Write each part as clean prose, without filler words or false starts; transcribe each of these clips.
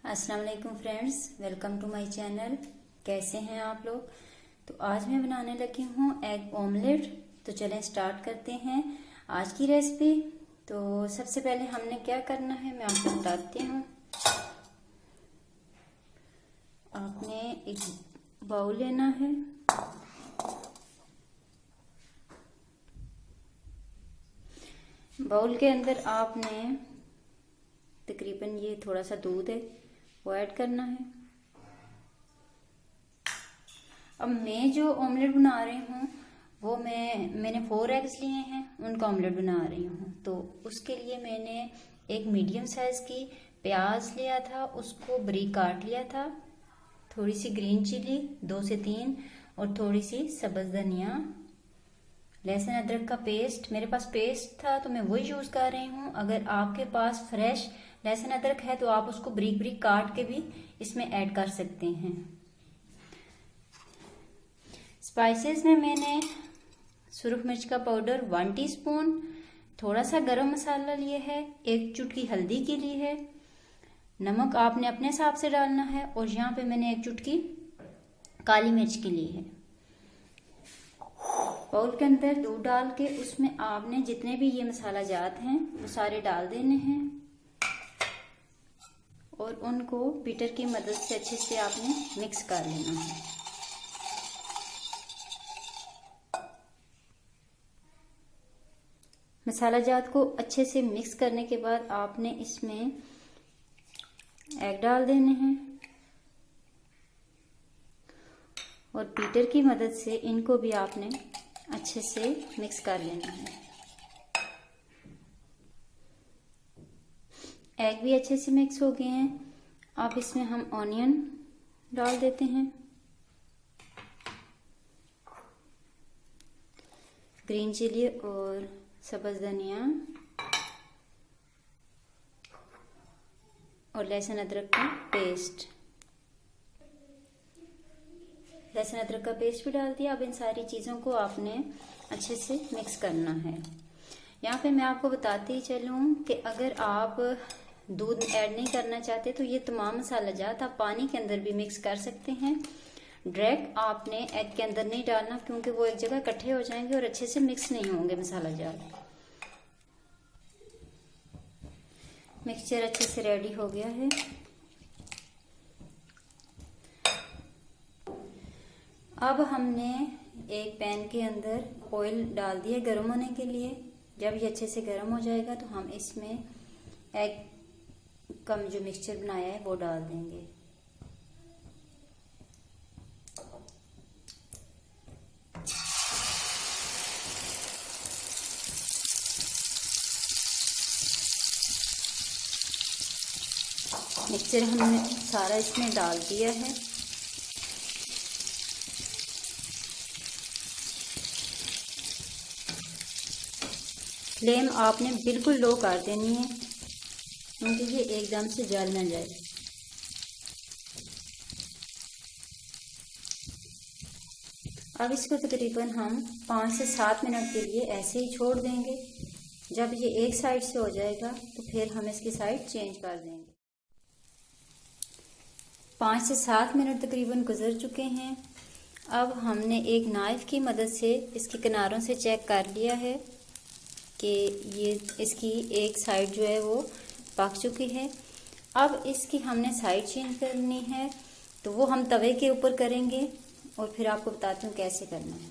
अस्सलाम वालेकुम friends, welcome to my channel. कैसे हैं आप लोग। तो आज मैं बनाने लगी हूँ एग ऑमलेट। तो चलें स्टार्ट करते हैं आज की रेसिपी। तो सबसे पहले हमने क्या करना है मैं आपको बताती हूँ। आपने एक बाउल लेना है। बाउल के अंदर आपने तकरीबन ये थोड़ा सा दूध है वो ऐड करना है। अब मैं जो ऑमलेट बना रही हूँ वो मैंने 4 एग्स लिए हैं, उनका ऑमलेट बना रही हूँ। तो उसके लिए मैंने एक मीडियम साइज की प्याज लिया था, उसको बारीक काट लिया था। थोड़ी सी ग्रीन चिली 2 से 3 और थोड़ी सी सब्ज धनिया, लहसुन अदरक का पेस्ट। मेरे पास पेस्ट था तो मैं वही यूज कर रही हूँ। अगर आपके पास फ्रेश लहसुन अदरक है तो आप उसको बारीक बारीक काट के भी इसमें ऐड कर सकते हैं। स्पाइसेस में मैंने सुरख मिर्च का पाउडर 1 टीस्पून, थोड़ा सा गरम मसाला लिए है, 1 चुटकी हल्दी की ली है, नमक आपने अपने हिसाब से डालना है, और यहाँ पे मैंने 1 चुटकी काली मिर्च की ली है। बाउल के अंदर दूध डाल के उसमें आपने जितने भी ये मसाला जात हैं वो सारे डाल देने हैं और उनको बीटर की मदद से अच्छे से आपने मिक्स कर लेना है। मसाला जात को अच्छे से मिक्स करने के बाद आपने इसमें एग डाल देने हैं और बीटर की मदद से इनको भी आपने अच्छे से मिक्स कर लेना है। एग भी अच्छे से मिक्स हो गए हैं। अब इसमें हम ऑनियन डाल देते हैं, ग्रीन चिली और सब्ज धनिया और लहसुन अदरक का पेस्ट। लहसुन अदरक का पेस्ट भी डाल दिया। अब इन सारी चीज़ों को आपने अच्छे से मिक्स करना है। यहाँ पे मैं आपको बताती ही चलूँ कि अगर आप दूध ऐड नहीं करना चाहते तो ये तमाम मसाला जात आप पानी के अंदर भी मिक्स कर सकते हैं। डायरेक्ट आपने एग के अंदर नहीं डालना क्योंकि वो एक जगह इकट्ठे हो जाएंगे और अच्छे से मिक्स नहीं होंगे मसाला जात। मिक्सचर अच्छे से रेडी हो गया है। अब हमने एक पैन के अंदर ऑयल डाल दिया गर्म होने के लिए। जब ये अच्छे से गर्म हो जाएगा तो हम इसमें एग का जो मिक्सचर बनाया है वो डाल देंगे। मिक्सचर हमने सारा इसमें डाल दिया है। फ्लेम आपने बिल्कुल लो कर देनी है क्योंकि ये एकदम से जल ना जाए। अब इसको तकरीबन हम 5 से 7 मिनट के लिए ऐसे ही छोड़ देंगे। जब ये एक साइड से हो जाएगा तो फिर हम इसकी साइड चेंज कर देंगे। 5 से 7 मिनट तकरीबन गुजर चुके हैं। अब हमने एक नाइफ की मदद से इसके किनारों से चेक कर लिया है कि ये इसकी एक साइड जो है वो पक चुकी है। अब इसकी हमने साइड चेंज करनी है तो वो हम तवे के ऊपर करेंगे और फिर आपको बताती हूँ कैसे करना है।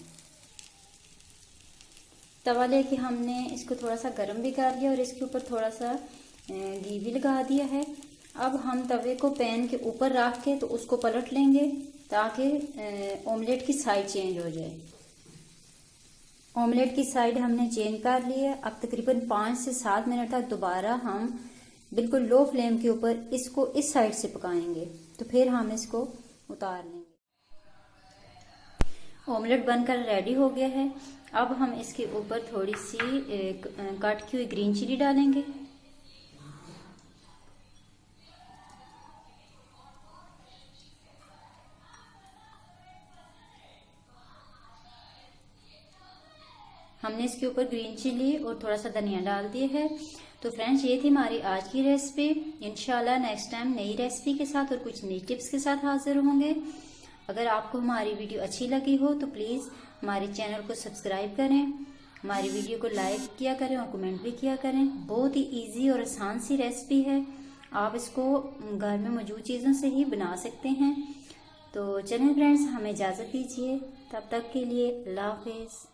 तवा लेके हमने इसको थोड़ा सा गर्म भी कर लिया और इसके ऊपर थोड़ा सा घी भी लगा दिया है। अब हम तवे को पैन के ऊपर रख के तो उसको पलट लेंगे ताकि ऑमलेट की साइड चेंज हो जाए। ऑमलेट की साइड हमने चेंज कर ली है। अब तकरीबन 5 से 7 मिनट तक दोबारा हम बिल्कुल लो फ्लेम के ऊपर इसको इस साइड से पकाएंगे तो फिर हम इसको उतार लेंगे। ऑमलेट बनकर रेडी हो गया है। अब हम इसके ऊपर थोड़ी सी कट की हुई ग्रीन चिली डालेंगे। हमने इसके ऊपर ग्रीन चिली और थोड़ा सा धनिया डाल दिए है। तो फ्रेंड्स, ये थी हमारी आज की रेसिपी। इंशाल्लाह नेक्स्ट टाइम नई रेसिपी के साथ और कुछ नई टिप्स के साथ हाजिर होंगे। अगर आपको हमारी वीडियो अच्छी लगी हो तो प्लीज़ हमारे चैनल को सब्सक्राइब करें, हमारी वीडियो को लाइक किया करें और कमेंट भी किया करें। बहुत ही इजी और आसान सी रेसिपी है, आप इसको घर में मौजूद चीज़ों से ही बना सकते हैं। तो चलिए फ्रेंड्स, हमें इजाज़त दीजिए, तब तक के लिए अल्लाह हाफिज़।